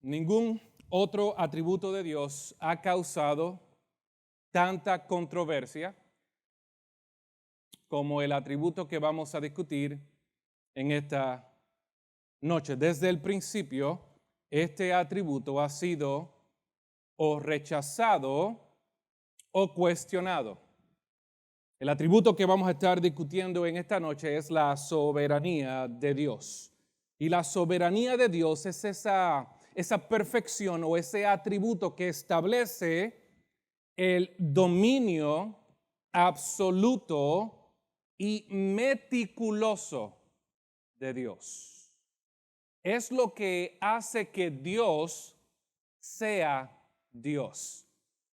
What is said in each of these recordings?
Ningún otro atributo de Dios ha causado tanta controversia como el atributo que vamos a discutir en esta noche. Desde el principio, este atributo ha sido o rechazado o cuestionado. El atributo que vamos a estar discutiendo en esta noche es la soberanía de Dios. Y la soberanía de Dios es esa perfección o ese atributo que establece el dominio absoluto y meticuloso de Dios. Es lo que hace que Dios sea Dios.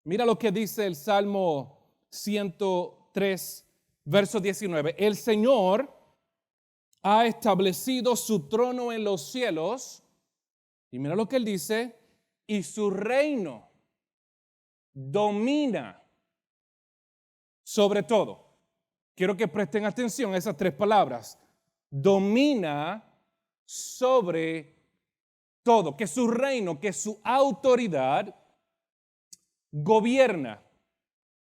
Mira lo que dice el Salmo 103, verso 19. El Señor ha establecido su trono en los cielos, y mira lo que él dice, y su reino domina sobre todo. Quiero que presten atención a esas tres palabras. Domina sobre todo, que su reino, que su autoridad gobierna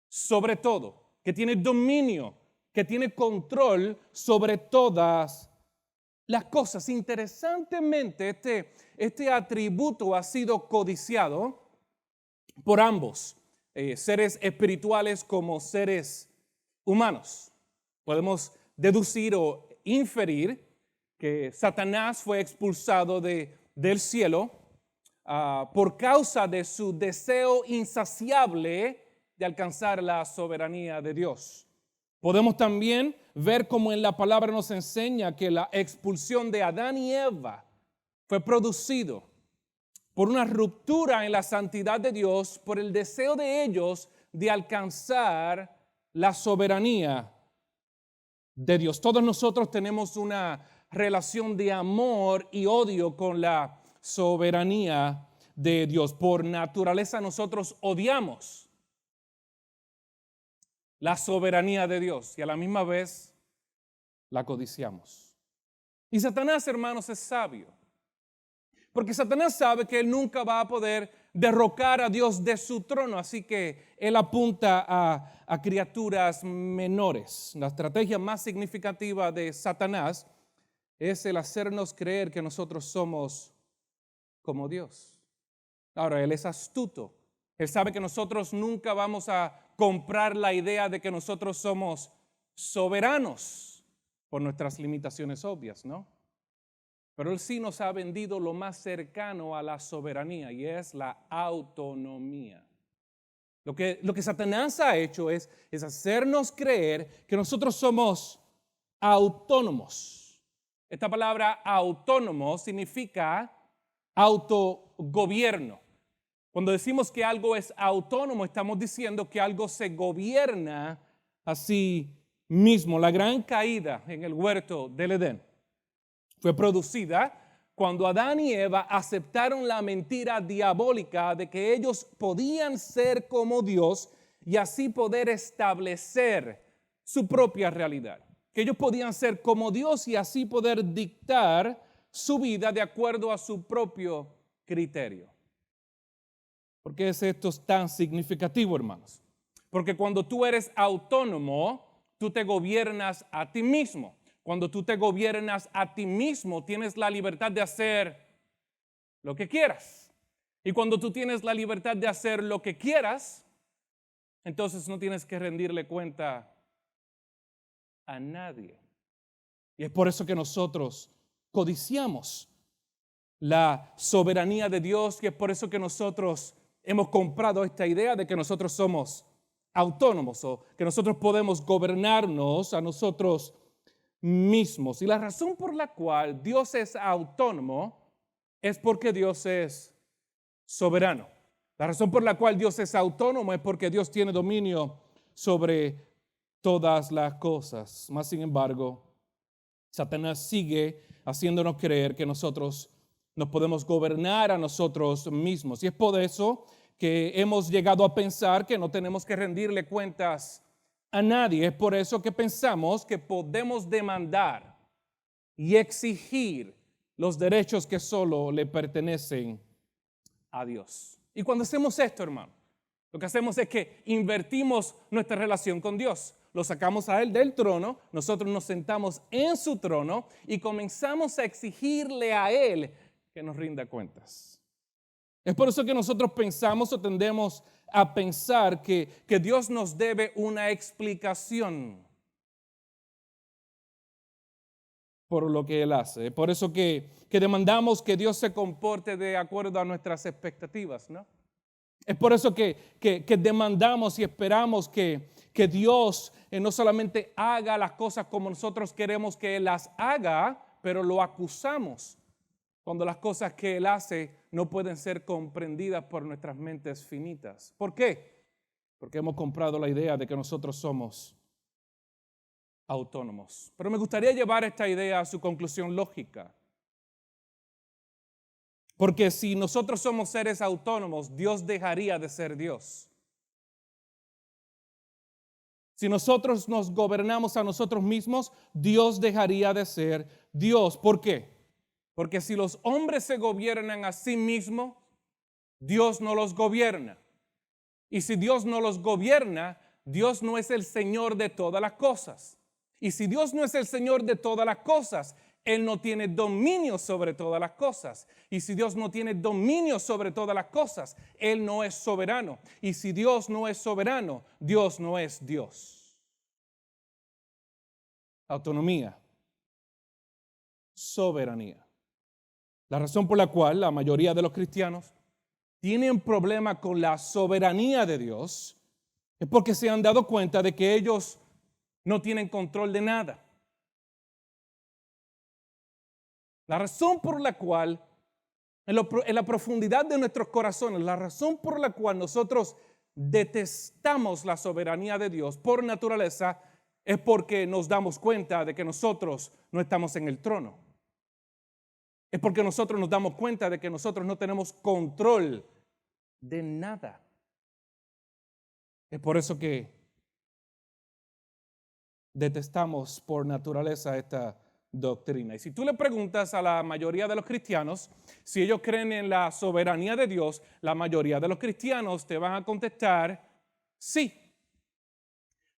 sobre todo, que tiene dominio, que tiene control sobre todas las cosas. Interesantemente, este atributo ha sido codiciado por ambos, seres espirituales como seres humanos. Podemos deducir o inferir que Satanás fue expulsado del cielo por causa de su deseo insaciable de alcanzar la soberanía de Dios. Podemos también ver cómo en la palabra nos enseña que la expulsión de Adán y Eva fue producido por una ruptura en la santidad de Dios, por el deseo de ellos de alcanzar la soberanía de Dios. Todos nosotros tenemos una relación de amor y odio con la soberanía de Dios. Por naturaleza nosotros odiamos la soberanía de Dios y a la misma vez la codiciamos. Y Satanás, hermanos, es sabio. Porque Satanás sabe que él nunca va a poder derrocar a Dios de su trono, así que él apunta a criaturas menores. La estrategia más significativa de Satanás es el hacernos creer que nosotros somos como Dios. Ahora, él es astuto. Él sabe que nosotros nunca vamos a comprar la idea de que nosotros somos soberanos por nuestras limitaciones obvias, ¿no? Pero Él sí nos ha vendido lo más cercano a la soberanía y es la autonomía. Lo que Satanás ha hecho es hacernos creer que nosotros somos autónomos. Esta palabra autónomo significa autogobierno. Cuando decimos que algo es autónomo, estamos diciendo que algo se gobierna a sí mismo. La gran caída en el huerto del Edén fue producida cuando Adán y Eva aceptaron la mentira diabólica de que ellos podían ser como Dios y así poder establecer su propia realidad. Que ellos podían ser como Dios y así poder dictar su vida de acuerdo a su propio criterio. ¿Por qué es esto tan significativo, hermanos? Porque cuando tú eres autónomo, tú te gobiernas a ti mismo. Cuando tú te gobiernas a ti mismo, tienes la libertad de hacer lo que quieras. Y cuando tú tienes la libertad de hacer lo que quieras, entonces no tienes que rendirle cuenta a nadie. Y es por eso que nosotros codiciamos la soberanía de Dios, y es por eso que nosotros hemos comprado esta idea de que nosotros somos autónomos o que nosotros podemos gobernarnos a nosotros mismos. Y la razón por la cual Dios es autónomo es porque Dios es soberano. La razón por la cual Dios es autónomo es porque Dios tiene dominio sobre todas las cosas. Más sin embargo, Satanás sigue haciéndonos creer que nosotros nos podemos gobernar a nosotros mismos. Y es por eso que hemos llegado a pensar que no tenemos que rendirle cuentas a nadie. Es por eso que pensamos que podemos demandar y exigir los derechos que solo le pertenecen a Dios. Y cuando hacemos esto, hermano, lo que hacemos es que invertimos nuestra relación con Dios. Lo sacamos a Él del trono, nosotros nos sentamos en su trono y comenzamos a exigirle a Él que nos rinda cuentas. Es por eso que nosotros pensamos o tendemos a pensar que Dios nos debe una explicación por lo que Él hace. Es por eso que demandamos que Dios se comporte de acuerdo a nuestras expectativas, ¿no? Es por eso que demandamos y esperamos que Dios no solamente haga las cosas como nosotros queremos que Él las haga, pero lo acusamos cuando las cosas que Él hace no pueden ser comprendidas por nuestras mentes finitas. ¿Por qué? Porque hemos comprado la idea de que nosotros somos autónomos. Pero me gustaría llevar esta idea a su conclusión lógica. Porque si nosotros somos seres autónomos, Dios dejaría de ser Dios. Si nosotros nos gobernamos a nosotros mismos, Dios dejaría de ser Dios. ¿Por qué? Porque si los hombres se gobiernan a sí mismos, Dios no los gobierna. Y si Dios no los gobierna, Dios no es el Señor de todas las cosas. Y si Dios no es el Señor de todas las cosas, Él no tiene dominio sobre todas las cosas. Y si Dios no tiene dominio sobre todas las cosas, Él no es soberano. Y si Dios no es soberano, Dios no es Dios. Autonomía. Soberanía. La razón por la cual la mayoría de los cristianos tienen problema con la soberanía de Dios es porque se han dado cuenta de que ellos no tienen control de nada. La razón por la cual, en la profundidad de nuestros corazones, la razón por la cual nosotros detestamos la soberanía de Dios por naturaleza es porque nos damos cuenta de que nosotros no estamos en el trono. Es porque nosotros nos damos cuenta de que nosotros no tenemos control de nada. Es por eso que detestamos por naturaleza esta doctrina. Y si tú le preguntas a la mayoría de los cristianos si ellos creen en la soberanía de Dios, la mayoría de los cristianos te van a contestar sí.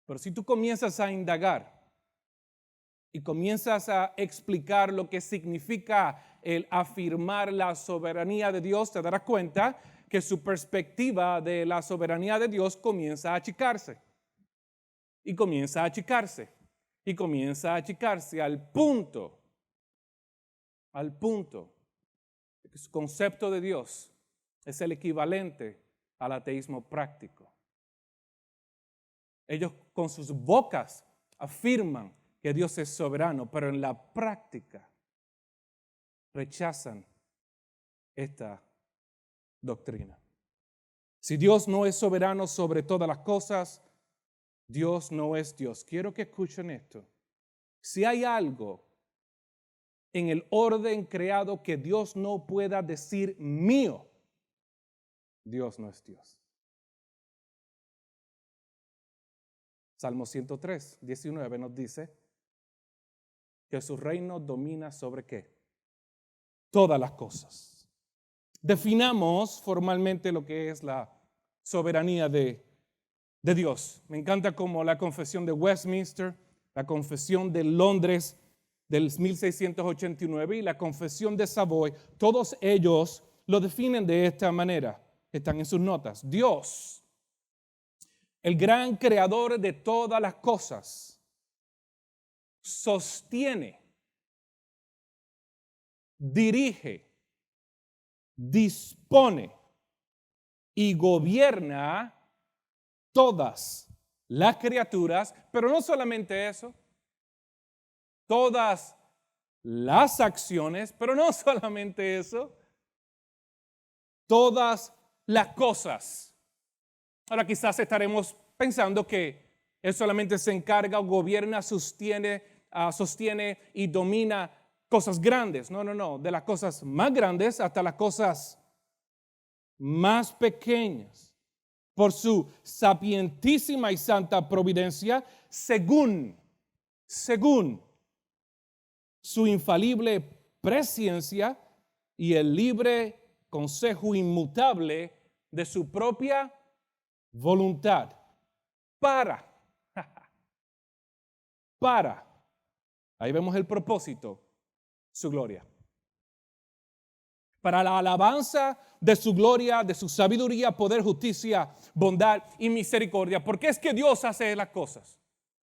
Pero si tú comienzas a indagar y comienzas a explicar lo que significa el afirmar la soberanía de Dios, te darás cuenta que su perspectiva de la soberanía de Dios comienza a achicarse. Y comienza a achicarse. Y comienza a achicarse al punto de que su concepto de Dios es el equivalente al ateísmo práctico. Ellos con sus bocas afirman que Dios es soberano, pero en la práctica rechazan esta doctrina. Si Dios no es soberano sobre todas las cosas, Dios no es Dios. Quiero que escuchen esto. Si hay algo en el orden creado que Dios no pueda decir mío, Dios no es Dios. Salmo 103, 19 nos dice que su reino domina sobre ¿qué? Todas las cosas. Definamos formalmente lo que es la soberanía de Dios. Me encanta como la Confesión de Westminster, la Confesión de Londres del 1689 y la Confesión de Savoy, todos ellos lo definen de esta manera. Están en sus notas. Dios, el gran creador de todas las cosas, sostiene, dirige, dispone y gobierna todas las criaturas, pero no solamente eso, todas las acciones, pero no solamente eso, todas las cosas. Ahora quizás estaremos pensando que Él solamente se encarga o gobierna, sostiene y domina cosas grandes. No, de las cosas más grandes hasta las cosas más pequeñas. Por su sapientísima y santa providencia, según su infalible presciencia y el libre consejo inmutable de su propia voluntad para, ahí vemos el propósito, su gloria. Para la alabanza de su gloria, de su sabiduría, poder, justicia, bondad y misericordia. ¿Por qué es que Dios hace las cosas?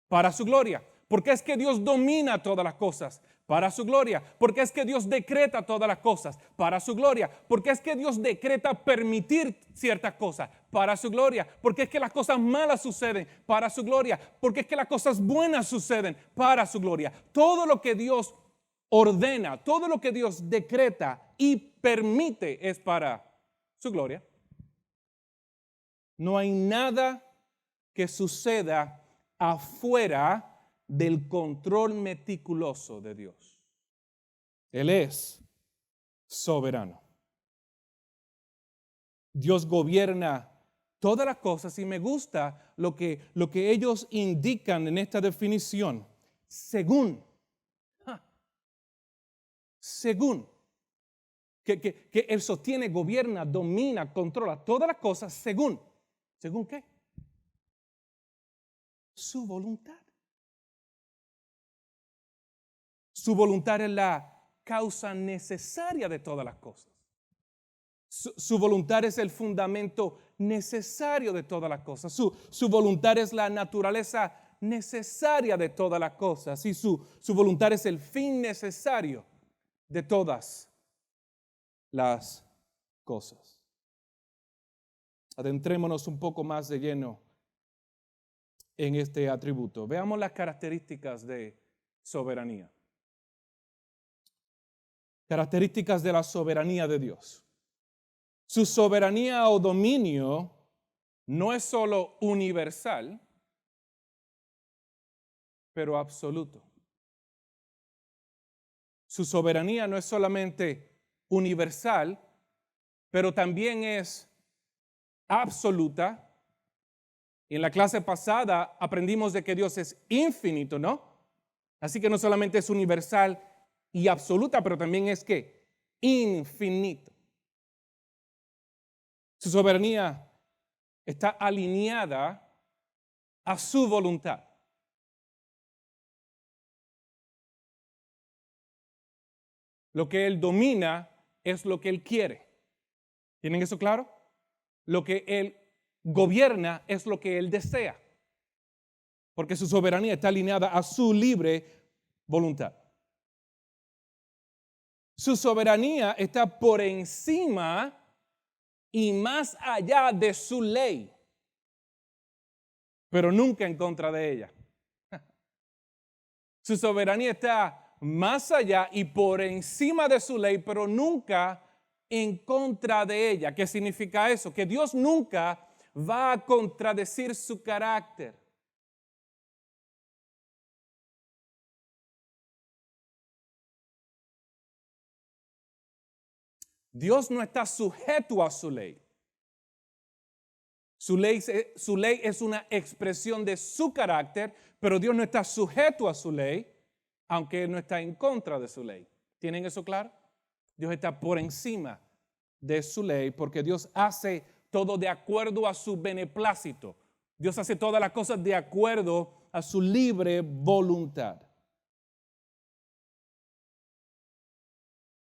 Para su gloria. ¿Por qué es que Dios domina todas las cosas? Para su gloria. ¿Por qué es que Dios decreta todas las cosas? Para su gloria. ¿Por qué es que Dios decreta permitir ciertas cosas? Para su gloria. ¿Por qué es que las cosas malas suceden? Para su gloria. ¿Por qué es que las cosas buenas suceden? Para su gloria. Todo lo que Dios ordena, todo lo que Dios decreta y permite es para su gloria. No hay nada que suceda afuera del control meticuloso de Dios. Él es soberano. Dios gobierna todas las cosas y me gusta lo que ellos indican en esta definición. Según que Él sostiene, gobierna, domina, controla todas las cosas según ¿qué? Su voluntad. Su voluntad es la causa necesaria de todas las cosas. Su voluntad es el fundamento necesario de todas las cosas. Su voluntad es la naturaleza necesaria de todas las cosas. Y su voluntad es el fin necesario de todas las cosas. Adentrémonos un poco más de lleno en este atributo. Veamos las características de soberanía. Características de la soberanía de Dios. Su soberanía o dominio no es solo universal, pero absoluto. Su soberanía no es solamente universal, pero también es absoluta. En la clase pasada aprendimos de que Dios es infinito, ¿no? Así que no solamente es universal y absoluta, pero también es que infinito. Su soberanía está alineada a su voluntad. Lo que Él domina es lo que Él quiere. ¿Tienen eso claro? Lo que Él gobierna es lo que Él desea. Porque su soberanía está alineada a su libre voluntad. Su soberanía está por encima y más allá de su ley, pero nunca en contra de ella. Su soberanía está más allá y por encima de su ley, pero nunca en contra de ella. ¿Qué significa eso? Que Dios nunca va a contradecir su carácter. Dios no está sujeto a su ley. Su ley es una expresión de su carácter, pero Dios no está sujeto a su ley, aunque Él no está en contra de su ley. ¿Tienen eso claro? Dios está por encima de su ley porque Dios hace todo de acuerdo a su beneplácito. Dios hace todas las cosas de acuerdo a su libre voluntad.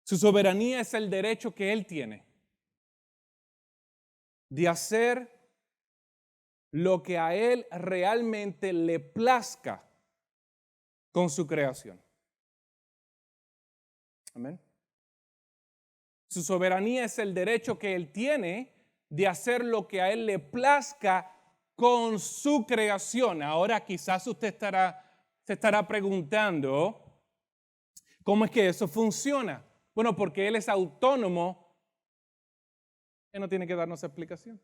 Su soberanía es el derecho que Él tiene de hacer lo que a Él realmente le plazca con su creación. Amén. Su soberanía es el derecho que Él tiene de hacer lo que a Él le plazca con su creación. Ahora quizás usted se estará preguntando, ¿cómo es que eso funciona? Bueno, porque Él es autónomo, Él no tiene que darnos explicación.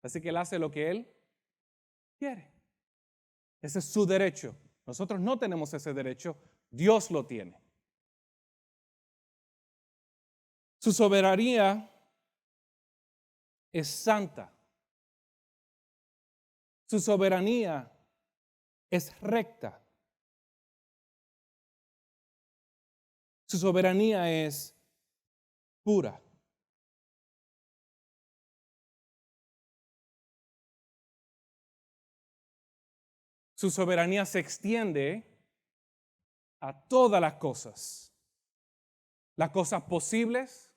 Así que Él hace lo que Él quiere. Ese es su derecho. Nosotros no tenemos ese derecho, Dios lo tiene. Su soberanía es santa. Su soberanía es recta. Su soberanía es pura. Su soberanía se extiende a todas las cosas posibles,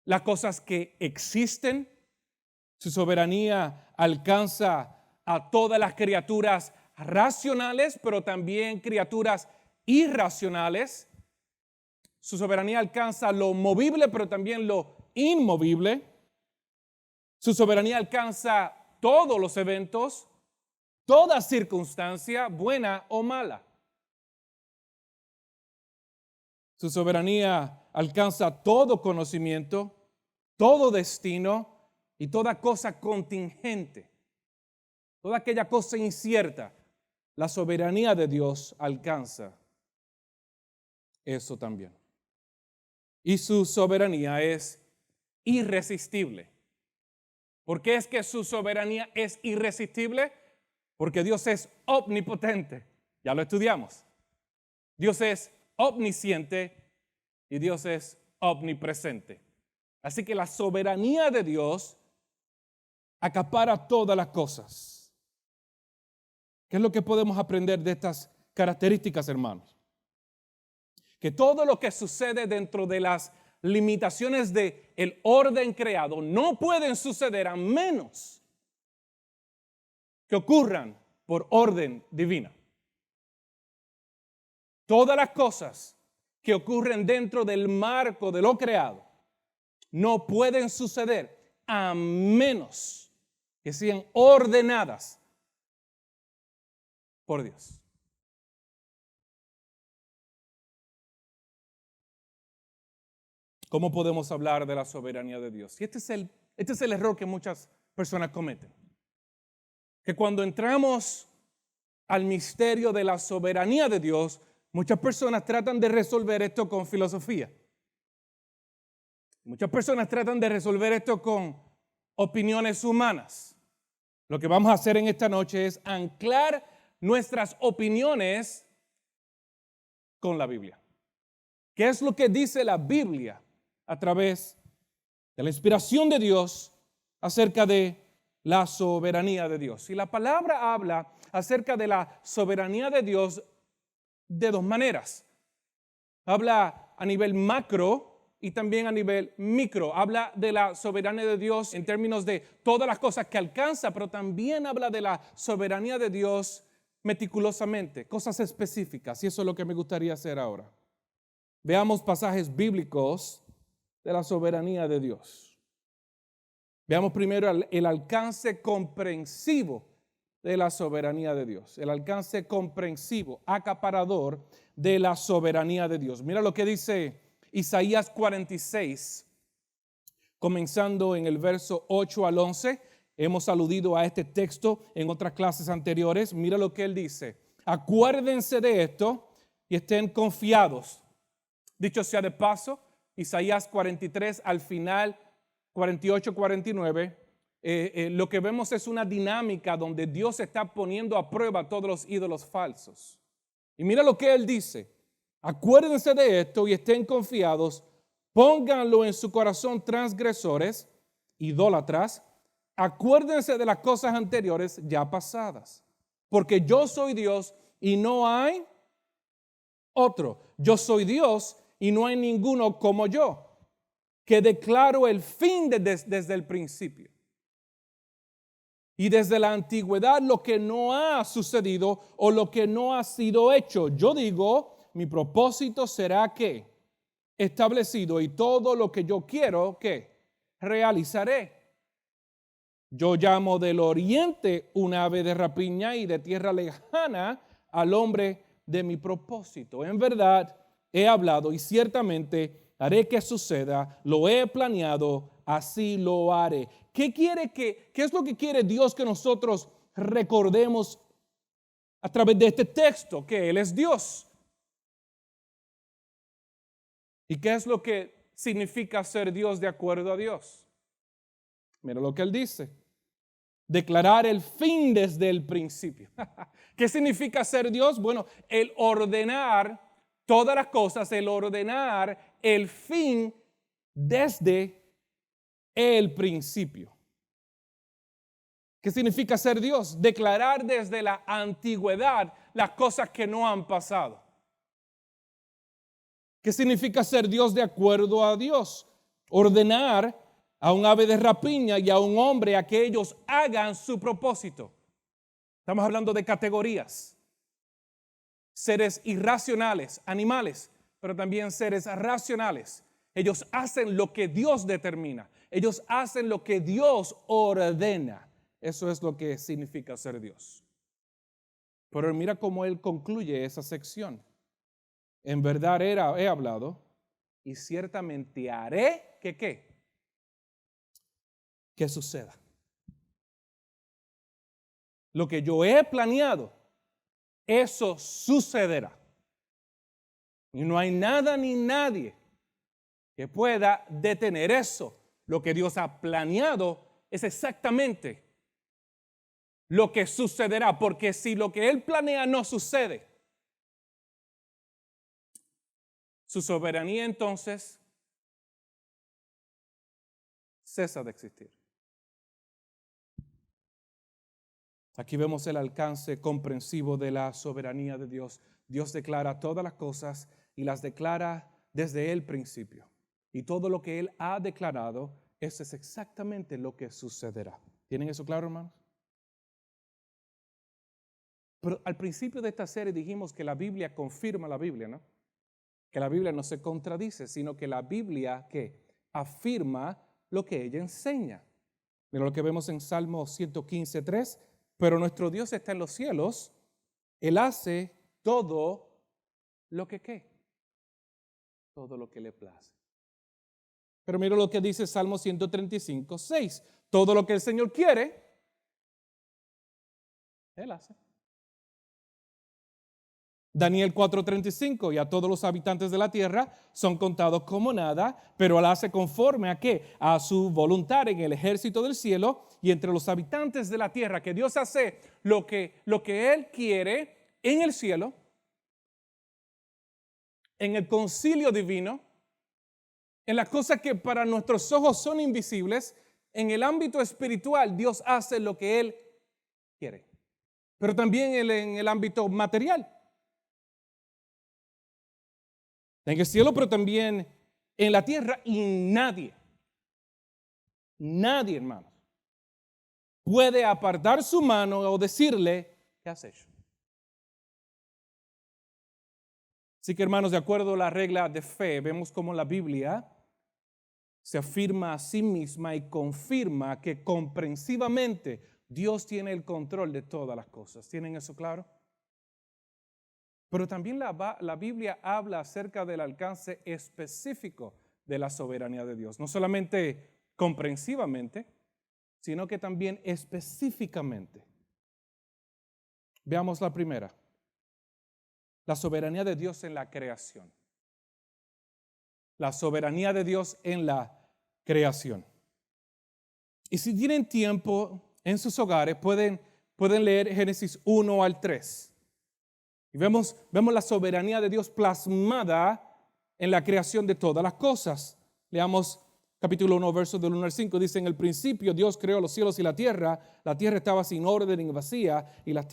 las cosas que existen. Su soberanía alcanza a todas las criaturas racionales, pero también criaturas irracionales. Su soberanía alcanza lo movible, pero también lo inmovible. Su soberanía alcanza todos los eventos, toda circunstancia, buena o mala. Su soberanía alcanza todo conocimiento, todo destino y toda cosa contingente, toda aquella cosa incierta. La soberanía de Dios alcanza eso también. Y su soberanía es irresistible. ¿Por qué es que su soberanía es irresistible? Porque Dios es omnipotente. Ya lo estudiamos. Dios es omnisciente y Dios es omnipresente. Así que la soberanía de Dios acapara todas las cosas. ¿Qué es lo que podemos aprender de estas características, hermanos? Que todo lo que sucede dentro de las limitaciones del orden creado no pueden suceder a menos que ocurran por orden divina. Todas las cosas que ocurren dentro del marco de lo creado no pueden suceder a menos que sean ordenadas por Dios. ¿Cómo podemos hablar de la soberanía de Dios? Y este es el error que muchas personas cometen. Que cuando entramos al misterio de la soberanía de Dios, muchas personas tratan de resolver esto con filosofía. Muchas personas tratan de resolver esto con opiniones humanas. Lo que vamos a hacer en esta noche es anclar nuestras opiniones con la Biblia. ¿Qué es lo que dice la Biblia a través de la inspiración de Dios acerca de la soberanía de Dios? Y la palabra habla acerca de la soberanía de Dios de dos maneras. Habla a nivel macro y también a nivel micro. Habla de la soberanía de Dios en términos de todas las cosas que alcanza, pero también habla de la soberanía de Dios meticulosamente, cosas específicas. Y eso es lo que me gustaría hacer ahora. Veamos pasajes bíblicos de la soberanía de Dios. Veamos primero el alcance comprensivo de la soberanía de Dios. El alcance comprensivo, acaparador de la soberanía de Dios. Mira lo que dice Isaías 46, comenzando en el verso 8 al 11. Hemos aludido a este texto en otras clases anteriores. Mira lo que él dice. Acuérdense de esto y estén confiados. Dicho sea de paso, Isaías 43 al final, 48, 49, lo que vemos es una dinámica donde Dios está poniendo a prueba todos los ídolos falsos. Y mira lo que él dice. Acuérdense de esto y estén confiados, pónganlo en su corazón transgresores, idólatras, acuérdense de las cosas anteriores ya pasadas, porque yo soy Dios y no hay otro. Yo soy Dios y no hay ninguno como yo, que declaro el fin desde el principio. Y desde la antigüedad lo que no ha sucedido o lo que no ha sido hecho. Yo digo, mi propósito será que establecido y todo lo que yo quiero que realizaré. Yo llamo del oriente un ave de rapiña y de tierra lejana al hombre de mi propósito. En verdad he hablado y ciertamente haré que suceda, lo he planeado, así lo haré. ¿Qué es lo que quiere Dios que nosotros recordemos a través de este texto? Que Él es Dios. ¿Y qué es lo que significa ser Dios de acuerdo a Dios? Mira lo que Él dice. Declarar el fin desde el principio. ¿Qué significa ser Dios? Bueno, el ordenar todas las cosas, el ordenar el fin desde el principio. ¿Qué significa ser Dios? Declarar desde la antigüedad las cosas que no han pasado. ¿Qué significa ser Dios de acuerdo a Dios? Ordenar a un ave de rapiña y a un hombre a que ellos hagan su propósito. Estamos hablando de categorías. Seres irracionales, animales, pero también seres racionales. Ellos hacen lo que Dios determina. Ellos hacen lo que Dios ordena. Eso es lo que significa ser Dios. Pero mira cómo él concluye esa sección. En verdad he hablado y ciertamente haré que ¿qué? Que suceda. Lo que yo he planeado, eso sucederá. Y no hay nada ni nadie que pueda detener eso. Lo que Dios ha planeado es exactamente lo que sucederá. Porque si lo que Él planea no sucede, su soberanía entonces cesa de existir. Aquí vemos el alcance comprensivo de la soberanía de Dios. Dios declara todas las cosas y las declara desde el principio. Y todo lo que Él ha declarado, eso es exactamente lo que sucederá. ¿Tienen eso claro, hermanos? Pero al principio de esta serie dijimos que la Biblia confirma la Biblia, ¿no? Que la Biblia no se contradice, sino que la Biblia que afirma lo que ella enseña. Mira lo que vemos en Salmo 115:3. Pero nuestro Dios está en los cielos. Él hace todo lo que ¿qué? Todo lo que le place. Pero mira lo que dice Salmo 135:6. Todo lo que el Señor quiere, Él hace. Daniel 4:35, y a todos los habitantes de la tierra son contados como nada, pero Él hace conforme a ¿qué? A su voluntad en el ejército del cielo y entre los habitantes de la tierra, que Dios hace lo que Él quiere en el cielo, en el concilio divino, en las cosas que para nuestros ojos son invisibles, en el ámbito espiritual Dios hace lo que Él quiere, pero también en el ámbito material. En el cielo, pero también en la tierra, y nadie, hermanos, puede apartar su mano o decirle, ¿qué has hecho? Así que, hermanos, de acuerdo a la regla de fe, vemos cómo la Biblia se afirma a sí misma y confirma que comprensivamente Dios tiene el control de todas las cosas. ¿Tienen eso claro? Pero también la Biblia habla acerca del alcance específico de la soberanía de Dios. No solamente comprensivamente, sino que también específicamente. Veamos la primera. La soberanía de Dios en la creación. La soberanía de Dios en la creación. Y si tienen tiempo en sus hogares, pueden leer Génesis 1 al 3. Y vemos la soberanía de Dios plasmada en la creación de todas las cosas. Leamos capítulo 1, versos del 1 al 5. Dice, en el principio Dios creó los cielos y la tierra estaba sin orden y vacía, y las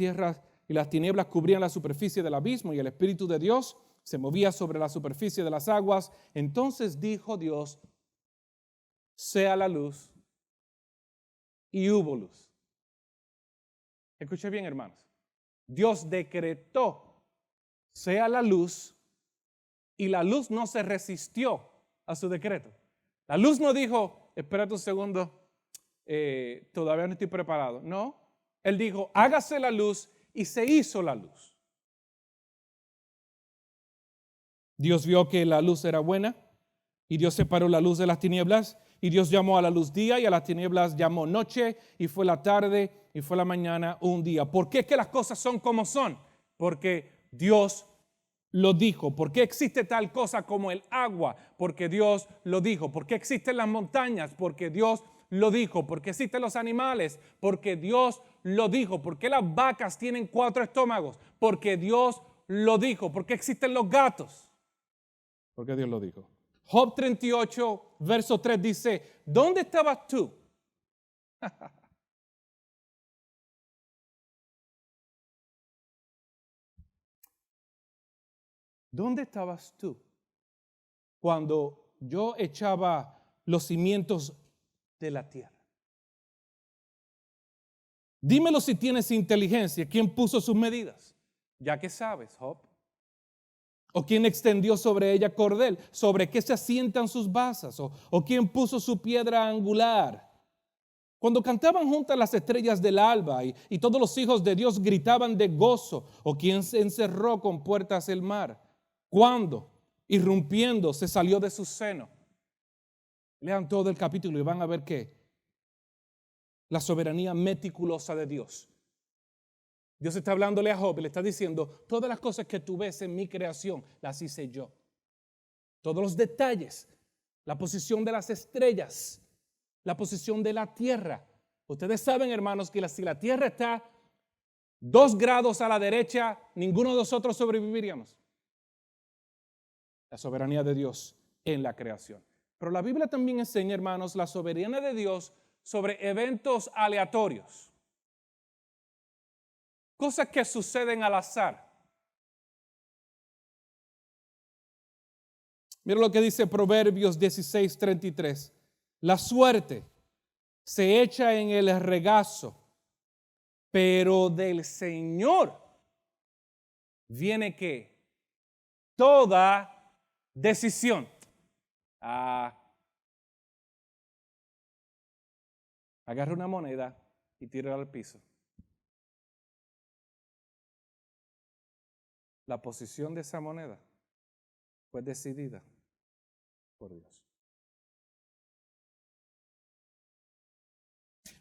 tinieblas cubrían la superficie del abismo, y el Espíritu de Dios se movía sobre la superficie de las aguas. Entonces dijo Dios, sea la luz, y hubo luz. Escuche bien, hermanos. Dios decretó, sea la luz, y la luz no se resistió a su decreto. La luz no dijo, espérate un segundo, todavía no estoy preparado. No, Él dijo, hágase la luz, y se hizo la luz. Dios vio que la luz era buena, y Dios separó la luz de las tinieblas, y Dios llamó a la luz día, y a las tinieblas llamó noche, y fue la tarde, y fue la mañana un día. ¿Por qué es que las cosas son como son? Porque Dios lo dijo. ¿Por qué existe tal cosa como el agua? Porque Dios lo dijo. ¿Por qué existen las montañas? Porque Dios lo dijo. ¿Por qué existen los animales? Porque Dios lo dijo. ¿Por qué las vacas tienen 4 estómagos? Porque Dios lo dijo. ¿Por qué existen los gatos? Porque Dios lo dijo. Job 38, verso 3 dice, ¿dónde estabas tú? ¿Dónde estabas tú cuando yo echaba los cimientos de la tierra? Dímelo si tienes inteligencia. ¿Quién puso sus medidas? Ya que sabes, Job. ¿O quién extendió sobre ella cordel? ¿Sobre qué se asientan sus basas? ¿O quién puso su piedra angular? Cuando cantaban juntas las estrellas del alba y todos los hijos de Dios gritaban de gozo, ¿o quién se encerró con puertas el mar? ¿Cuándo? Irrumpiendo se salió de su seno. Lean todo el capítulo y van a ver que la soberanía meticulosa de Dios. Dios está hablándole a Job y le está diciendo, todas las cosas que tú ves en mi creación, las hice yo. Todos los detalles, la posición de las estrellas, la posición de la tierra. Ustedes saben, hermanos, que si la tierra está 2 grados a la derecha, ninguno de nosotros sobreviviríamos. La soberanía de Dios en la creación. Pero la Biblia también enseña, hermanos, la soberanía de Dios sobre eventos aleatorios. Cosas que suceden al azar. Mira lo que dice Proverbios 16:33. La suerte se echa en el regazo, pero del Señor viene ¿qué? Toda decisión. Agarra una moneda y tírala al piso. La posición de esa moneda fue decidida por Dios.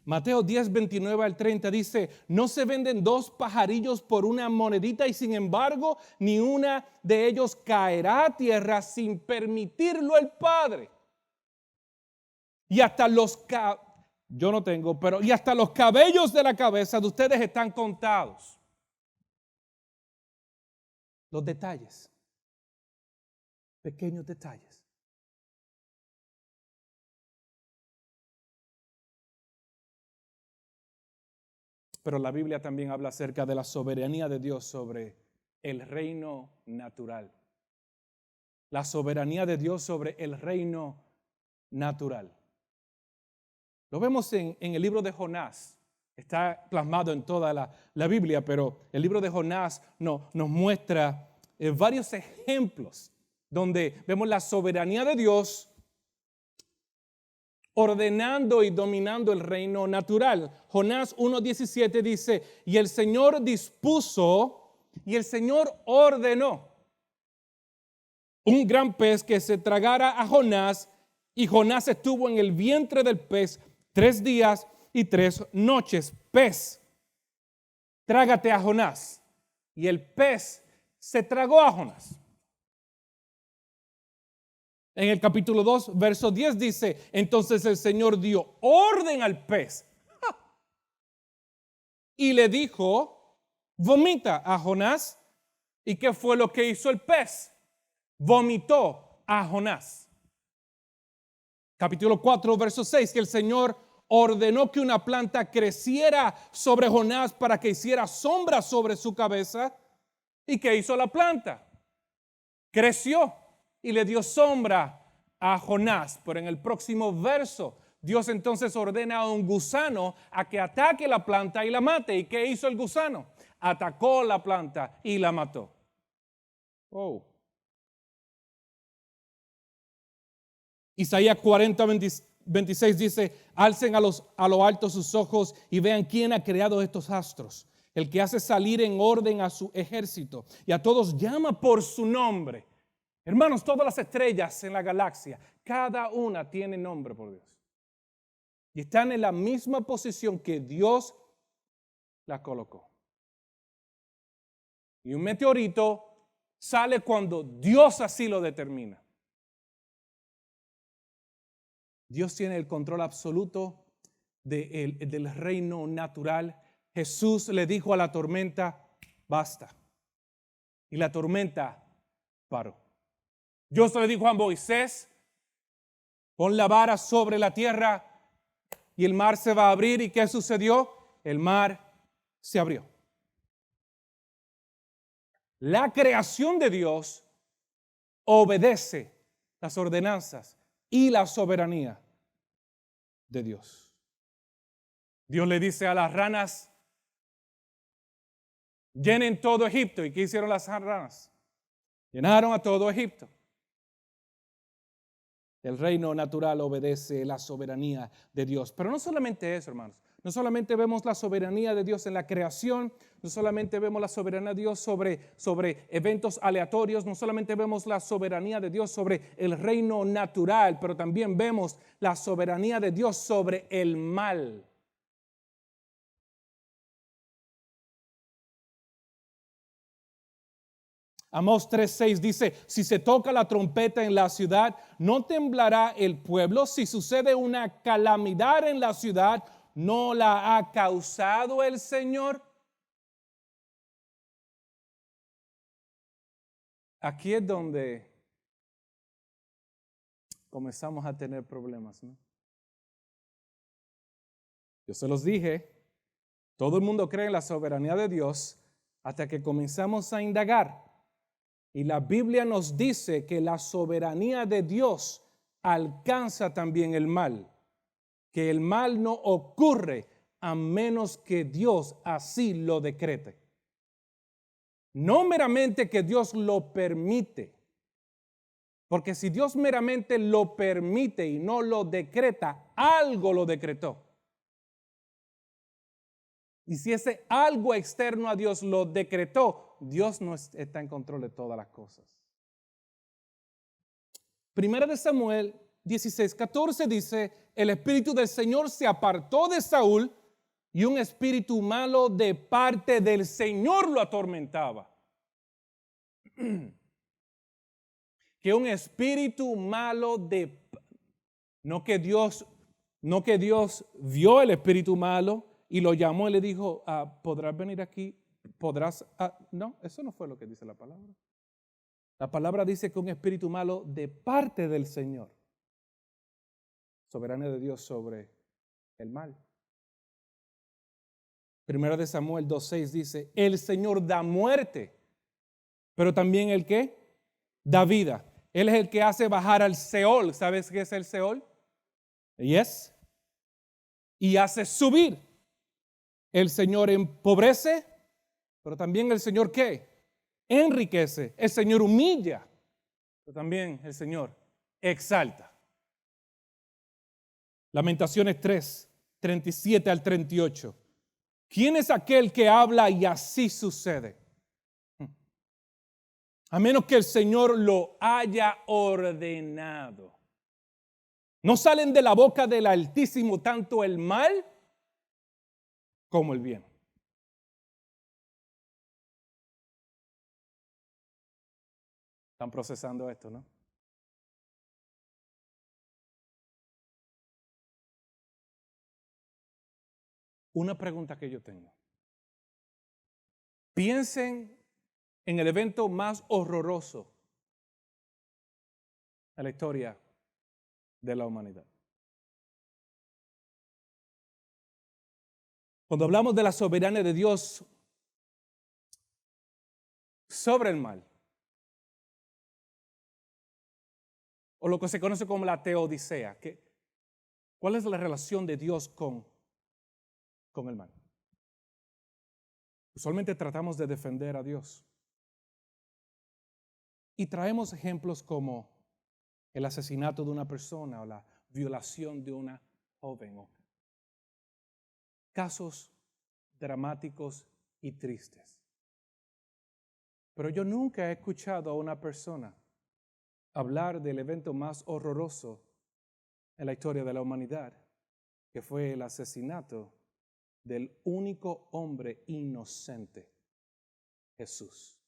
Mateo 10, 29 al 30 dice, no se venden 2 pajarillos por una monedita y sin embargo ni una de ellos caerá a tierra sin permitirlo el Padre. Y hasta y hasta los cabellos de la cabeza de ustedes están contados. Los detalles, pequeños detalles. Pero la Biblia también habla acerca de la soberanía de Dios sobre el reino natural. La soberanía de Dios sobre el reino natural. Lo vemos en el libro de Jonás. Está plasmado en toda la Biblia, pero el libro de Jonás nos muestra varios ejemplos donde vemos la soberanía de Dios ordenando y dominando el reino natural. Jonás 1:17 dice, y el Señor dispuso y el Señor ordenó un gran pez que se tragara a Jonás, y Jonás estuvo en el vientre del pez 3 días y 3 noches. Pez, trágate a Jonás. Y el pez se tragó a Jonás. En el capítulo 2, verso 10 dice, entonces el Señor dio orden al pez y le dijo, vomita a Jonás. ¿Y qué fue lo que hizo el pez? Vomitó a Jonás. Capítulo 4, verso 6, que el Señor ordenó que una planta creciera sobre Jonás para que hiciera sombra sobre su cabeza. ¿Y qué hizo la planta? Creció y le dio sombra a Jonás. Pero en el próximo verso, Dios entonces ordena a un gusano a que ataque la planta y la mate. ¿Y qué hizo el gusano? Atacó la planta y la mató. Oh. Isaías 40, 26 dice, alcen a lo alto sus ojos y vean quién ha creado estos astros. El que hace salir en orden a su ejército y a todos llama por su nombre. Hermanos, todas las estrellas en la galaxia, cada una tiene nombre por Dios. Y están en la misma posición que Dios las colocó. Y un meteorito sale cuando Dios así lo determina. Dios tiene el control absoluto del reino natural. Jesús le dijo a la tormenta, basta. y la tormenta paró. Dios le dijo a Moisés, pon la vara sobre la tierra y el mar se va a abrir. ¿Y qué sucedió? El mar se abrió. La creación de Dios obedece las ordenanzas y la soberanía de Dios. Dios le dice a las ranas, llenen todo Egipto. ¿Y qué hicieron las ranas? Llenaron a todo Egipto. El reino natural obedece la soberanía de Dios. Pero no solamente eso, hermanos. No solamente vemos la soberanía de Dios en la creación, no solamente vemos la soberanía de Dios sobre eventos aleatorios, no solamente vemos la soberanía de Dios sobre el reino natural, pero también vemos la soberanía de Dios sobre el mal. Amós 3:6 dice, si se toca la trompeta en la ciudad, no temblará el pueblo. Si sucede una calamidad en la ciudad, ¿no la ha causado el Señor? Aquí es donde comenzamos a tener problemas, ¿no? Yo se los dije, todo el mundo cree en la soberanía de Dios hasta que comenzamos a indagar. Y la Biblia nos dice que la soberanía de Dios alcanza también el mal, que el mal no ocurre a menos que Dios así lo decrete. No meramente que Dios lo permite, porque si Dios meramente lo permite y no lo decreta, algo lo decretó. Y si ese algo externo a Dios lo decretó, Dios no está en control de todas las cosas. Primera de Samuel 16:14 dice, el espíritu del Señor se apartó de Saúl y un espíritu malo de parte del Señor lo atormentaba. Que un espíritu malo no que Dios vio el espíritu malo y lo llamó y le dijo, ¿podrás venir aquí? ¿Podrás? No, eso no fue lo que dice la palabra. La palabra dice que un espíritu malo de parte del Señor. Soberanía de Dios sobre el mal. Primera de Samuel 2:6 dice, el Señor da muerte, pero también el que da vida. Él es el que hace bajar al Seol. ¿Sabes qué es el Seol? Yes. Y hace subir. El Señor empobrece, pero también el Señor ¿qué? Enriquece. El Señor humilla, pero también el Señor exalta. Lamentaciones 3:37 al 38. ¿Quién es aquel que habla y así sucede? A menos que el Señor lo haya ordenado. No salen de la boca del Altísimo tanto el mal como el bien. Están procesando esto, ¿no? Una pregunta que yo tengo. Piensen en el evento más horroroso de la historia de la humanidad. Cuando hablamos de la soberanía de Dios sobre el mal, o lo que se conoce como la teodicea, ¿cuál es la relación de Dios con el mal? Usualmente tratamos de defender a Dios. Y traemos ejemplos como el asesinato de una persona o la violación de una joven o casos dramáticos y tristes. Pero yo nunca he escuchado a una persona hablar del evento más horroroso en la historia de la humanidad, que fue el asesinato del único hombre inocente, Jesús.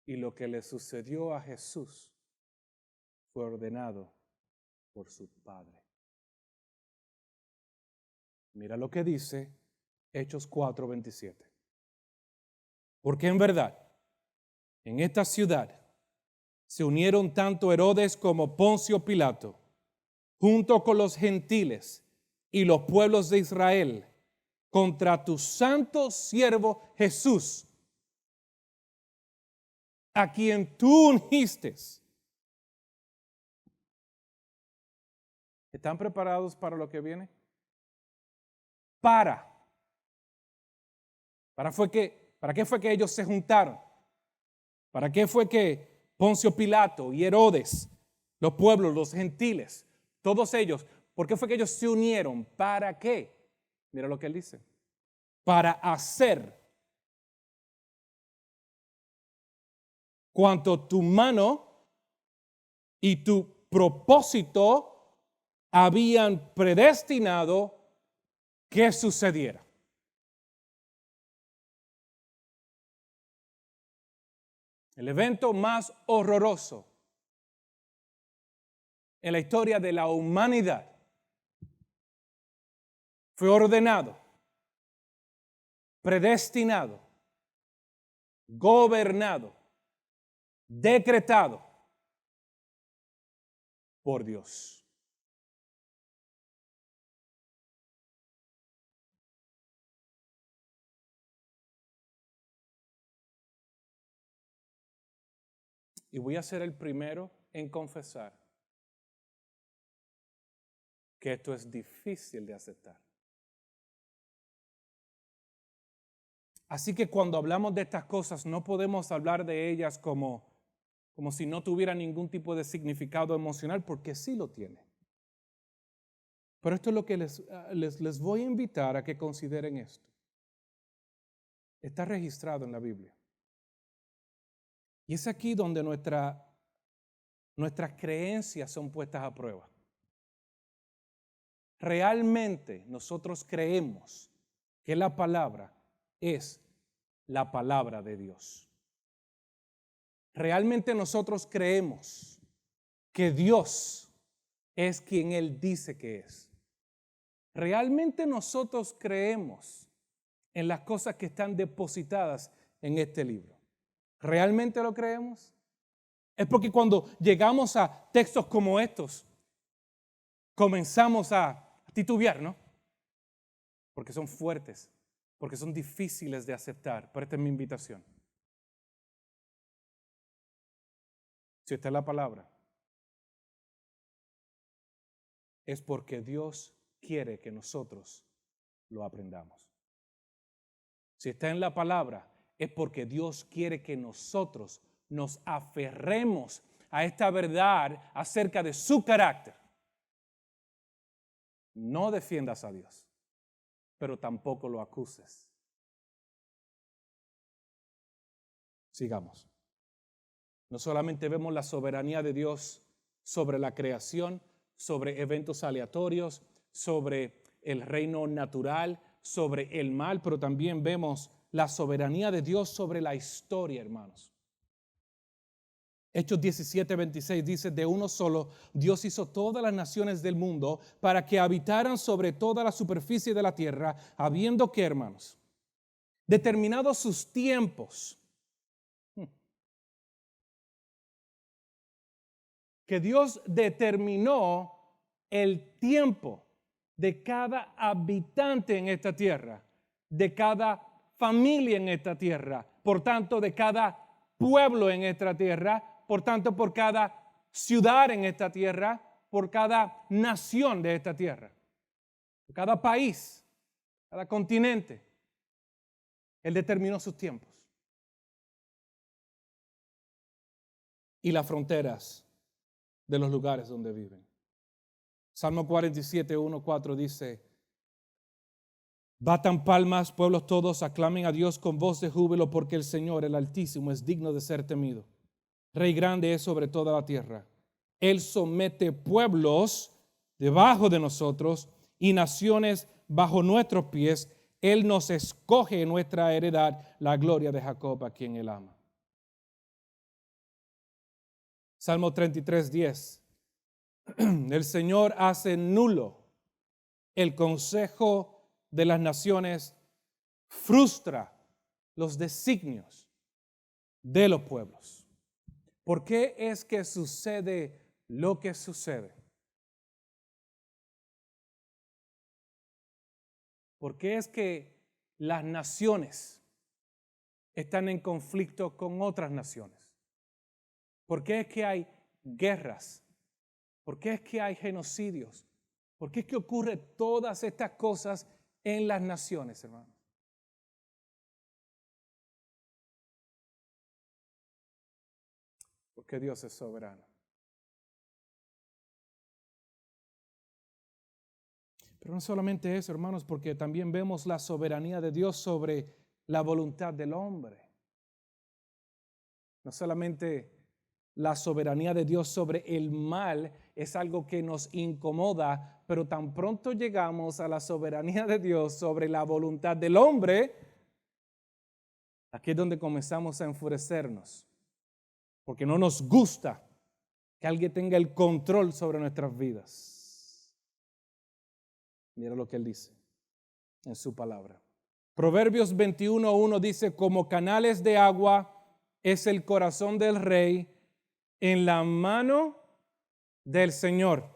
Y lo que le sucedió a Jesús fue ordenado por su Padre. Mira lo que dice Hechos 4:27. Porque en verdad, en esta ciudad se unieron tanto Herodes como Poncio Pilato, junto con los gentiles y los pueblos de Israel, contra tu santo siervo Jesús, a quien tú ungiste. ¿Están preparados para lo que viene? ¿Para qué fue que ellos se juntaron? ¿Para qué fue que Poncio Pilato y Herodes, los pueblos, los gentiles, todos ellos, por qué fue que ellos se unieron? ¿Para qué? Mira lo que él dice. Para hacer cuanto tu mano y tu propósito habían predestinado que sucediera. El evento más horroroso en la historia de la humanidad fue ordenado, predestinado, gobernado, decretado por Dios. Y voy a ser el primero en confesar que esto es difícil de aceptar. Así que cuando hablamos de estas cosas no podemos hablar de ellas como si no tuviera ningún tipo de significado emocional, porque sí lo tiene. Pero esto es lo que les voy a invitar a que consideren esto. Está registrado en la Biblia. Y es aquí donde nuestras creencias son puestas a prueba. Realmente nosotros creemos que la palabra es la palabra de Dios. Realmente nosotros creemos que Dios es quien Él dice que es. Realmente nosotros creemos en las cosas que están depositadas en este libro. ¿Realmente lo creemos? Es porque cuando llegamos a textos como estos, comenzamos a titubear, ¿no? Porque son fuertes, porque son difíciles de aceptar. Pero esta es mi invitación. Si esta es la palabra, es porque Dios quiere que nosotros lo aprendamos. Si está en la palabra, es porque Dios quiere que nosotros nos aferremos a esta verdad acerca de su carácter. No defiendas a Dios, pero tampoco lo acuses. Sigamos. No solamente vemos la soberanía de Dios sobre la creación, sobre eventos aleatorios, sobre el reino natural, sobre el mal, pero también vemos la soberanía de Dios sobre la historia, hermanos. Hechos 17:26 dice, de uno solo Dios hizo todas las naciones del mundo para que habitaran sobre toda la superficie de la tierra, habiendo que, hermanos, determinados sus tiempos, que Dios determinó el tiempo de cada habitante en esta tierra, de cada familia en esta tierra, por tanto de cada pueblo en esta tierra, por tanto por cada ciudad en esta tierra, por cada nación de esta tierra, por cada país, cada continente. Él determinó sus tiempos y las fronteras de los lugares donde viven. Salmo 47, 1, 4 dice, batan palmas, pueblos todos, aclamen a Dios con voz de júbilo, porque el Señor, el Altísimo, es digno de ser temido. Rey grande es sobre toda la tierra. Él somete pueblos debajo de nosotros y naciones bajo nuestros pies. Él nos escoge en nuestra heredad, la gloria de Jacob, a quien Él ama. Salmo 33, 10. El Señor hace nulo el consejo de las naciones frustra los designios de los pueblos. ¿Por qué es que sucede lo que sucede? ¿Por qué es que las naciones están en conflicto con otras naciones? ¿Por qué es que hay guerras? ¿Por qué es que hay genocidios? ¿Por qué es que ocurre todas estas cosas en las naciones, hermanos? Porque Dios es soberano. Pero no solamente eso, hermanos, porque también vemos la soberanía de Dios sobre la voluntad del hombre. No solamente la soberanía de Dios sobre el mal es algo que nos incomoda, pero tan pronto llegamos a la soberanía de Dios sobre la voluntad del hombre, aquí es donde comenzamos a enfurecernos, porque no nos gusta que alguien tenga el control sobre nuestras vidas. Mira lo que él dice en su palabra. Proverbios 21:1 dice, como canales de agua es el corazón del rey en la mano del Señor.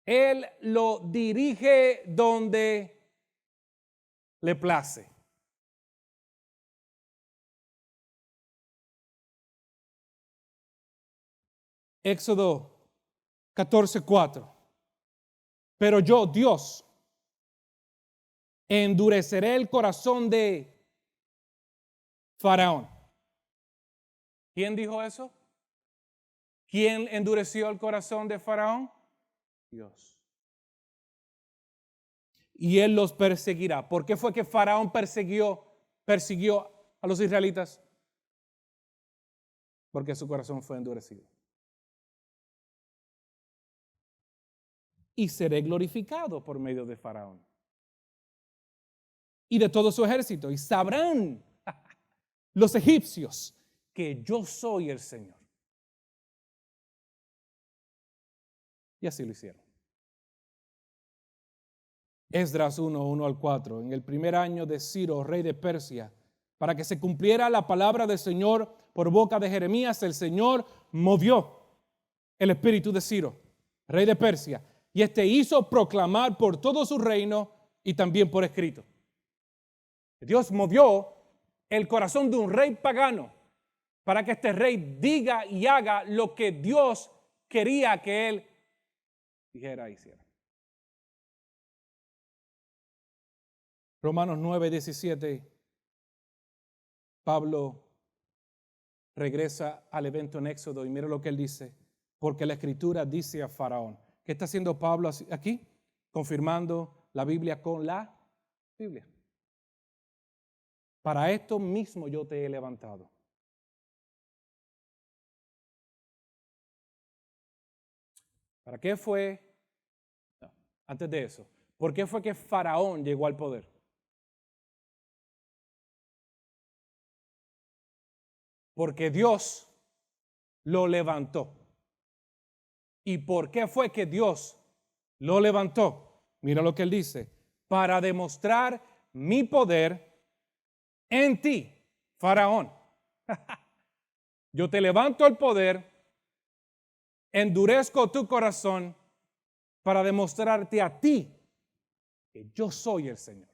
Él lo dirige donde le place. Éxodo 14:4. Pero yo, Dios, endureceré el corazón de Faraón. ¿Quién dijo eso? ¿Quién endureció el corazón de Faraón? Dios. Y él los perseguirá. ¿Por qué fue que Faraón persiguió a los israelitas? Porque su corazón fue endurecido. Y seré glorificado por medio de Faraón y de todo su ejército. Y sabrán los egipcios que yo soy el Señor. Y así lo hicieron. Esdras 1:1-4. En el primer año de Ciro, rey de Persia, para que se cumpliera la palabra del Señor por boca de Jeremías, el Señor movió el espíritu de Ciro, rey de Persia, y hizo proclamar por todo su reino y también por escrito. Dios movió el corazón de un rey pagano para que este rey diga y haga lo que Dios quería que él dijera y hiciera. Romanos 9:17, Pablo regresa al evento en Éxodo y mira lo que él dice, porque la Escritura dice a Faraón. ¿Qué está haciendo Pablo aquí? Confirmando la Biblia con la Biblia. Para esto mismo yo te he levantado. ¿Para qué fue? No, antes de eso, ¿por qué fue que Faraón llegó al poder? Porque Dios lo levantó. ¿Y por qué fue que Dios lo levantó? Mira lo que él dice. Para demostrar mi poder en ti, Faraón. Yo te levanto el poder, endurezco tu corazón para demostrarte a ti que yo soy el Señor.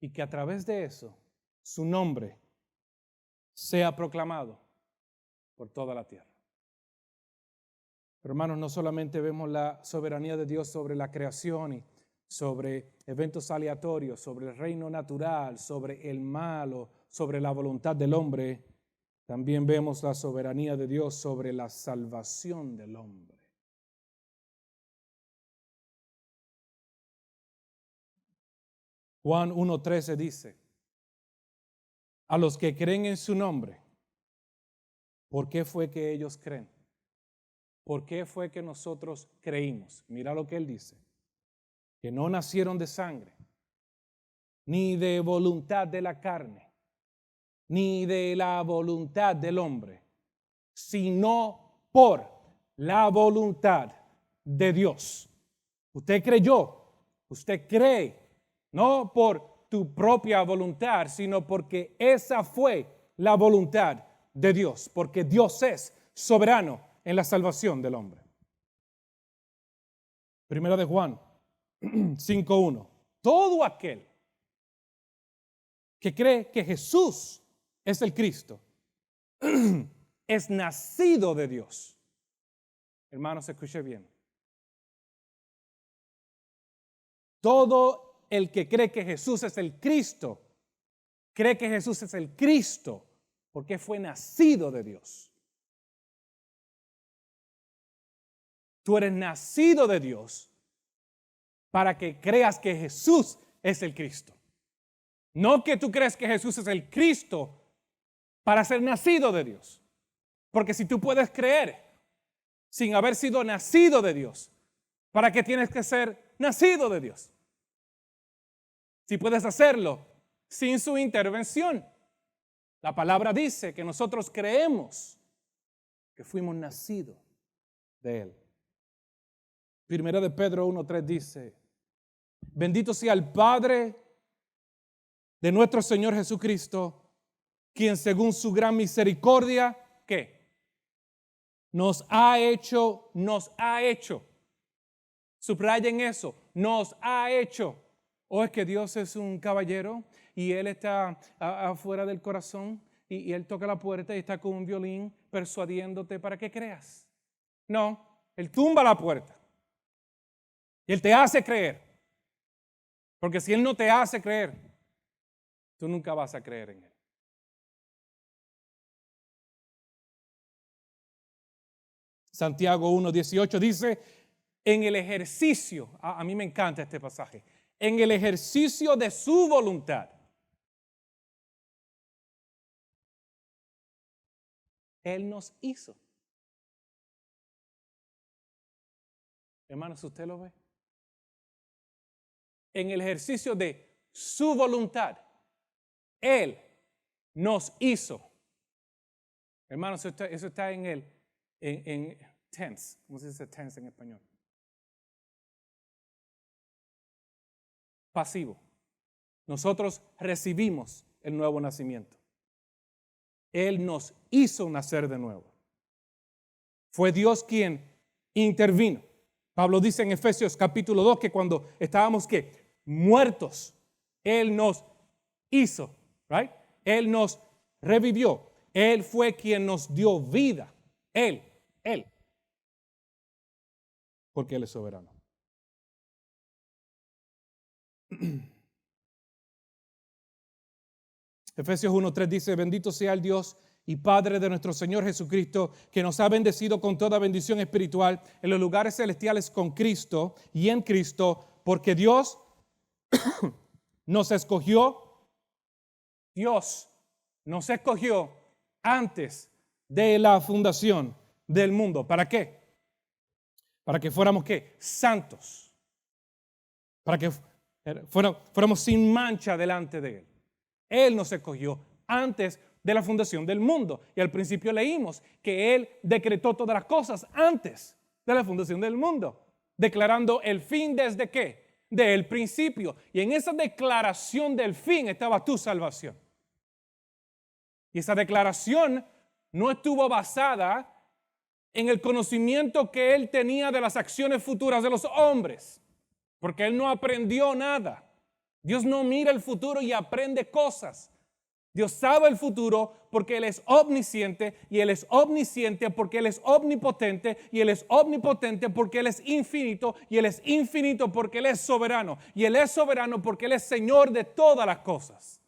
Y que a través de eso, su nombre sea proclamado por toda la tierra. Pero hermanos, no solamente vemos la soberanía de Dios sobre la creación y sobre eventos aleatorios, sobre el reino natural, sobre el mal o sobre la voluntad del hombre, también vemos la soberanía de Dios sobre la salvación del hombre. Juan 1:13 dice, a los que creen en su nombre, ¿por qué fue que ellos creen? ¿Por qué fue que nosotros creímos? Mira lo que él dice, que no nacieron de sangre, ni de voluntad de la carne, ni de la voluntad del hombre, sino por la voluntad de Dios. Usted creyó, usted cree, no por tu propia voluntad, sino porque esa fue la voluntad de Dios, porque Dios es soberano en la salvación del hombre. Primera de Juan 5:1. Todo aquel que cree que Jesús es el Cristo es nacido de Dios. Hermanos, escuche bien. Todo el que cree que Jesús es el Cristo, cree que Jesús es el Cristo porque fue nacido de Dios. Tú eres nacido de Dios para que creas que Jesús es el Cristo. No que tú crees que Jesús es el Cristo para ser nacido de Dios. Porque si tú puedes creer sin haber sido nacido de Dios, ¿para qué tienes que ser nacido de Dios? Si puedes hacerlo sin su intervención. La palabra dice que nosotros creemos que fuimos nacidos de Él. Primera de Pedro 1:3 dice: bendito sea el Padre de nuestro Señor Jesucristo, quien según su gran misericordia, ¿qué? Nos ha hecho. Subrayen eso, nos ha hecho. ¿O es que Dios es un caballero y Él está afuera del corazón y Él toca la puerta y está con un violín persuadiéndote para que creas? No, Él tumba la puerta y Él te hace creer. Porque si Él no te hace creer, tú nunca vas a creer en Él. Santiago 1:18 dice, en el ejercicio, a mí me encanta este pasaje, en el ejercicio de su voluntad, Él nos hizo. Hermanos, ¿usted lo ve? En el ejercicio de su voluntad, Él nos hizo. Hermanos, eso está en el en tense. ¿Cómo se dice tense en español? Pasivo. Nosotros recibimos el nuevo nacimiento. Él nos hizo nacer de nuevo. Fue Dios quien intervino. Pablo dice en Efesios capítulo 2 que cuando estábamos muertos, Él nos hizo, right? Él nos revivió. Él fue quien nos dio vida. Él. Porque Él es soberano. Efesios 1:3 dice, bendito sea el Dios y Padre de nuestro Señor Jesucristo, que nos ha bendecido con toda bendición espiritual en los lugares celestiales con Cristo y en Cristo, porque Dios nos escogió. Dios nos escogió antes de la fundación del mundo. ¿Para qué? Para que fuéramos santos. Para que fuéramos sin mancha delante de Él. Él nos escogió antes de la fundación del mundo. Y al principio leímos que Él decretó todas las cosas antes de la fundación del mundo, declarando el fin desde ¿qué? Del principio. Y en esa declaración del fin estaba tu salvación. Y esa declaración no estuvo basada en el conocimiento que Él tenía de las acciones futuras de los hombres, porque Él no aprendió nada. Dios no mira el futuro y aprende cosas. Dios sabe el futuro porque Él es omnisciente, y Él es omnisciente porque Él es omnipotente, y Él es omnipotente porque Él es infinito, y Él es infinito porque Él es soberano, y Él es soberano porque Él es Señor de todas las cosas.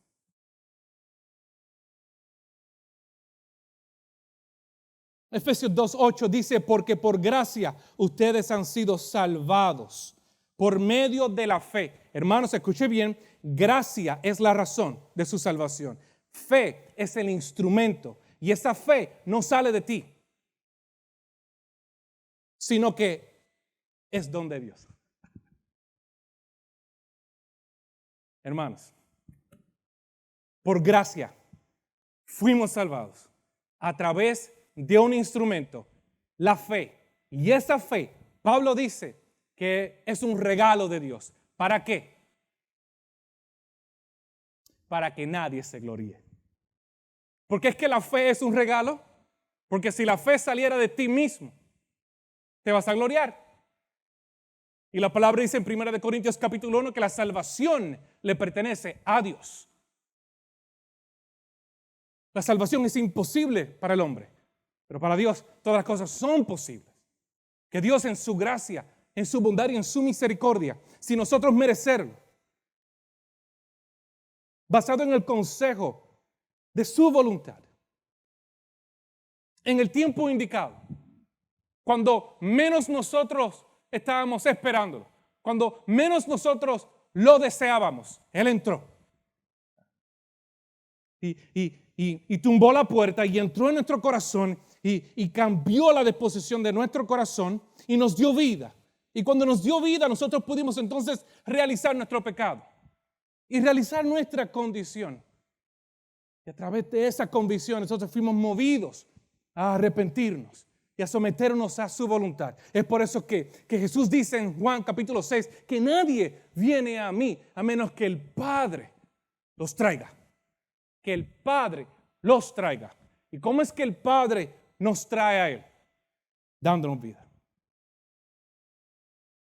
Efesios 2:8 dice, porque por gracia ustedes han sido salvados por medio de la fe. Hermanos, escuche bien, gracia es la razón de su salvación. Fe es el instrumento, y esa fe no sale de ti, sino que es don de Dios. Hermanos, por gracia fuimos salvados a través de un instrumento, la fe. Y esa fe, Pablo dice que es un regalo de Dios. ¿Para qué? Para que nadie se gloríe. ¿Por qué es que la fe es un regalo? Porque si la fe saliera de ti mismo, te vas a gloriar. Y la palabra dice en 1 Corintios capítulo 1 que la salvación le pertenece a Dios. La salvación es imposible para el hombre, pero para Dios todas las cosas son posibles. Que Dios en su gracia, en su bondad y en su misericordia, sin nosotros merecerlo, basado en el consejo de su voluntad, en el tiempo indicado, cuando menos nosotros estábamos esperándolo, cuando menos nosotros lo deseábamos, Él entró. Y tumbó la puerta y entró en nuestro corazón y cambió la disposición de nuestro corazón y nos dio vida. Y cuando nos dio vida, nosotros pudimos entonces realizar nuestro pecado y realizar nuestra condición. Y a través de esa convicción nosotros fuimos movidos a arrepentirnos y a someternos a su voluntad. Es por eso que Jesús dice en Juan capítulo 6 que nadie viene a mí a menos que el Padre los traiga. Que el Padre los traiga. ¿Y cómo es que el Padre nos trae a Él? Dándonos vida.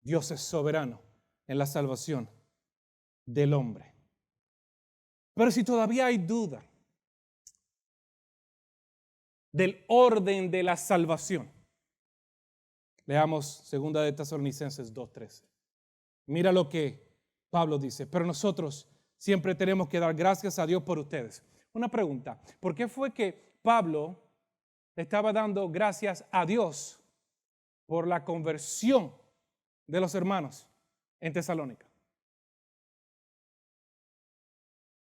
Dios es soberano en la salvación del hombre. Pero si todavía hay duda del orden de la salvación, leamos 2 de Tesalonicenses 2:13. Mira lo que Pablo dice. Pero nosotros siempre tenemos que dar gracias a Dios por ustedes. Una pregunta, ¿por qué fue que Pablo estaba dando gracias a Dios por la conversión de los hermanos en Tesalónica?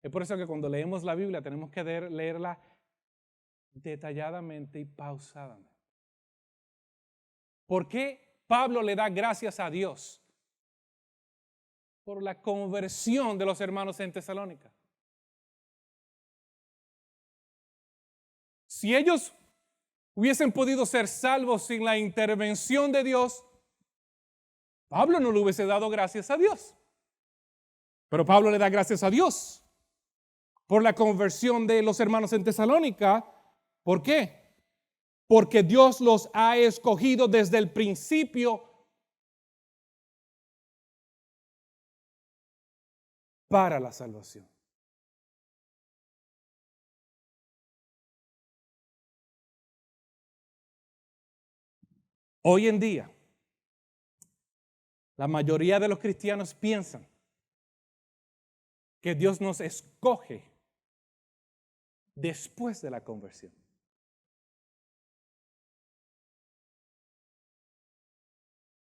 Es por eso que cuando leemos la Biblia tenemos que leerla detalladamente y pausadamente. ¿Por qué Pablo le da gracias a Dios por la conversión de los hermanos en Tesalónica? Si ellos hubiesen podido ser salvos sin la intervención de Dios, Pablo no le hubiese dado gracias a Dios. Pero Pablo le da gracias a Dios por la conversión de los hermanos en Tesalónica. ¿Por qué? Porque Dios los ha escogido desde el principio para la salvación. Hoy en día, la mayoría de los cristianos piensan que Dios nos escoge después de la conversión.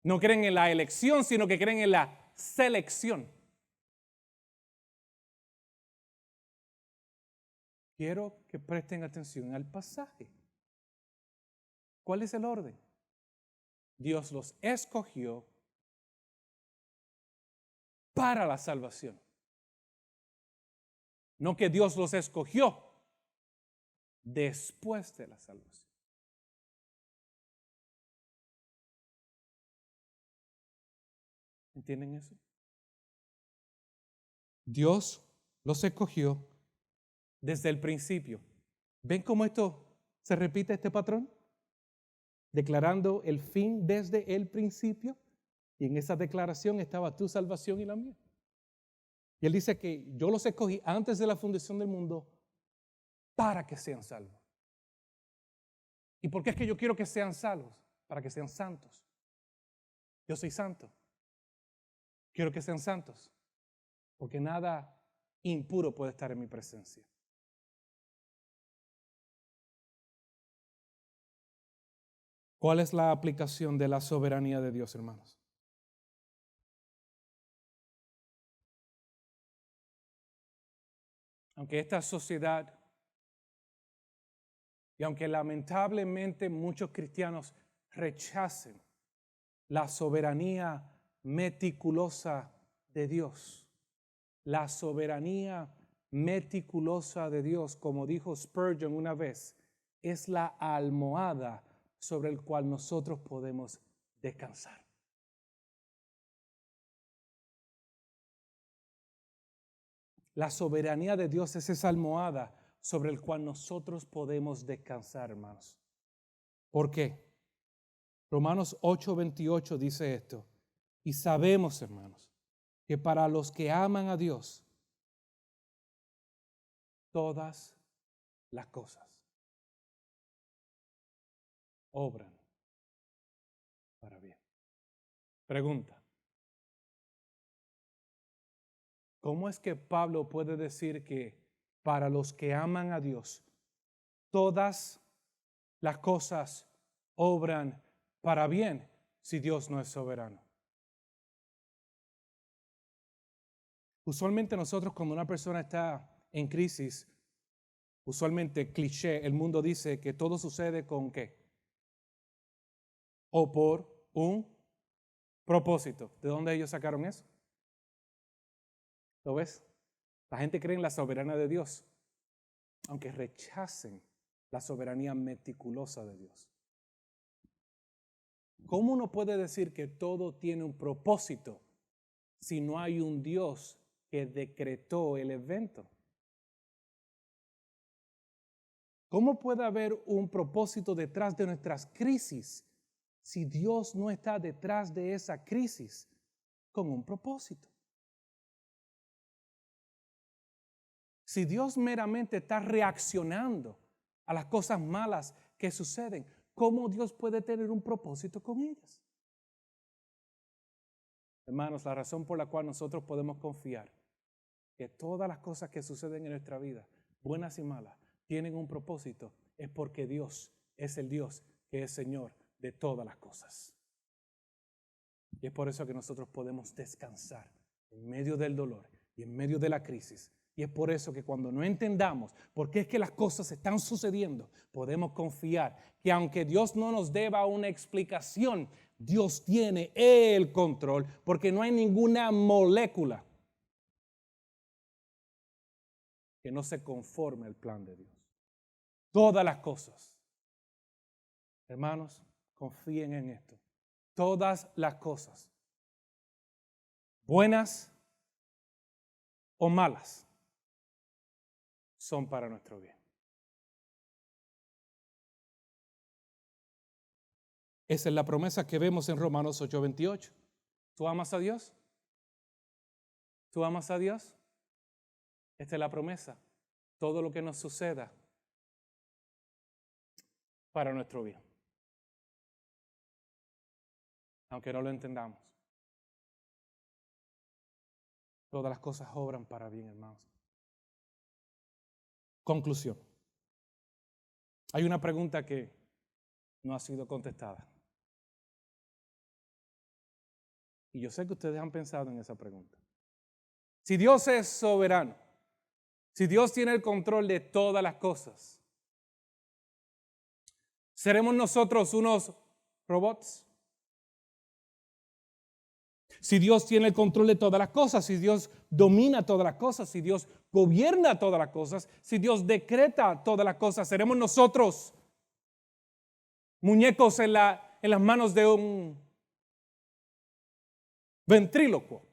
No creen en la elección, sino que creen en la selección. Quiero que presten atención al pasaje. ¿Cuál es el orden? Dios los escogió para la salvación. No que Dios los escogió después de la salvación. ¿Entienden eso? Dios los escogió desde el principio. ¿Ven cómo esto se repite, este patrón? Declarando el fin desde el principio. Y en esa declaración estaba tu salvación y la mía. Y él dice que yo los escogí antes de la fundación del mundo para que sean salvos. ¿Y por qué es que yo quiero que sean salvos? Para que sean santos. Yo soy santo. Quiero que sean santos. Porque nada impuro puede estar en mi presencia. ¿Cuál es la aplicación de la soberanía de Dios, hermanos? Aunque esta sociedad y aunque lamentablemente muchos cristianos rechacen la soberanía meticulosa de Dios, la soberanía meticulosa de Dios, como dijo Spurgeon una vez, es la almohada sobre el cual nosotros podemos descansar. La soberanía de Dios es esa almohada sobre el cual nosotros podemos descansar, hermanos. ¿Por qué? Romanos 8:28 dice esto. Y sabemos, hermanos, que para los que aman a Dios, todas las cosas obran para bien. Pregunta. ¿Cómo es que Pablo puede decir que para los que aman a Dios, todas las cosas obran para bien si Dios no es soberano? Usualmente nosotros cuando una persona está en crisis, usualmente cliché, el mundo dice que todo sucede con ¿qué? O por un propósito. ¿De dónde ellos sacaron eso? ¿Lo ves? La gente cree en la soberanía de Dios, aunque rechacen la soberanía meticulosa de Dios. ¿Cómo uno puede decir que todo tiene un propósito si no hay un Dios que decretó el evento? ¿Cómo puede haber un propósito detrás de nuestras crisis si Dios no está detrás de esa crisis con un propósito? Si Dios meramente está reaccionando a las cosas malas que suceden, ¿cómo Dios puede tener un propósito con ellas? Hermanos, la razón por la cual nosotros podemos confiar que todas las cosas que suceden en nuestra vida, buenas y malas, tienen un propósito, es porque Dios es el Dios que es Señor de todas las cosas. Y es por eso que nosotros podemos descansar en medio del dolor y en medio de la crisis. Y es por eso que cuando no entendamos por qué es que las cosas están sucediendo, podemos confiar que aunque Dios no nos deba una explicación, Dios tiene el control, porque no hay ninguna molécula que no se conforme al plan de Dios. Todas las cosas, hermanos, confíen en esto. Todas las cosas, buenas o malas, son para nuestro bien. Esa es la promesa que vemos en Romanos 8:28. ¿Tú amas a Dios? ¿Tú amas a Dios? Esta es la promesa. Todo lo que nos suceda para nuestro bien. Aunque no lo entendamos. Todas las cosas obran para bien, hermanos. Conclusión. Hay una pregunta que no ha sido contestada. Y yo sé que ustedes han pensado en esa pregunta. Si Dios es soberano, si Dios tiene el control de todas las cosas, ¿seremos nosotros unos robots? Si Dios tiene el control de todas las cosas, si Dios domina todas las cosas, si Dios gobierna todas las cosas, si Dios decreta todas las cosas, ¿seremos nosotros muñecos en las manos de un ventrílocuo?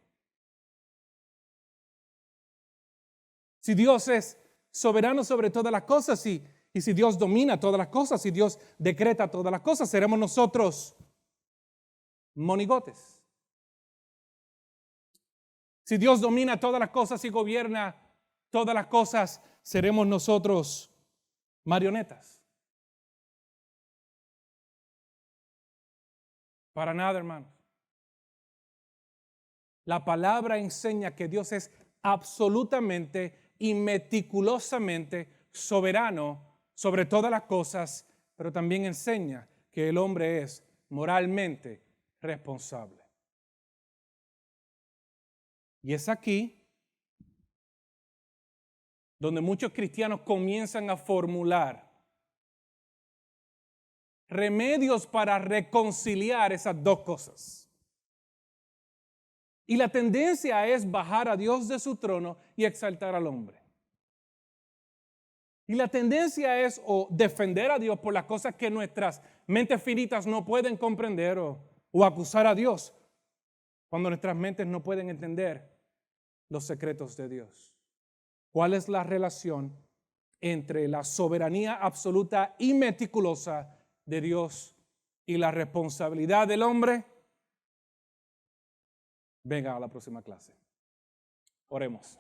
Si Dios es soberano sobre todas las cosas y si Dios domina todas las cosas, si Dios decreta todas las cosas, ¿seremos nosotros monigotes? Si Dios domina todas las cosas y gobierna todas las cosas, ¿seremos nosotros marionetas? Para nada, hermanos. La palabra enseña que Dios es absolutamente y meticulosamente soberano sobre todas las cosas, pero también enseña que el hombre es moralmente responsable. Y es aquí donde muchos cristianos comienzan a formular remedios para reconciliar esas dos cosas. Y la tendencia es bajar a Dios de su trono y exaltar al hombre. Y la tendencia es o defender a Dios por las cosas que nuestras mentes finitas no pueden comprender o acusar a Dios cuando nuestras mentes no pueden entender los secretos de Dios. ¿Cuál es la relación entre la soberanía absoluta y meticulosa de Dios y la responsabilidad del hombre? Venga a la próxima clase. Oremos.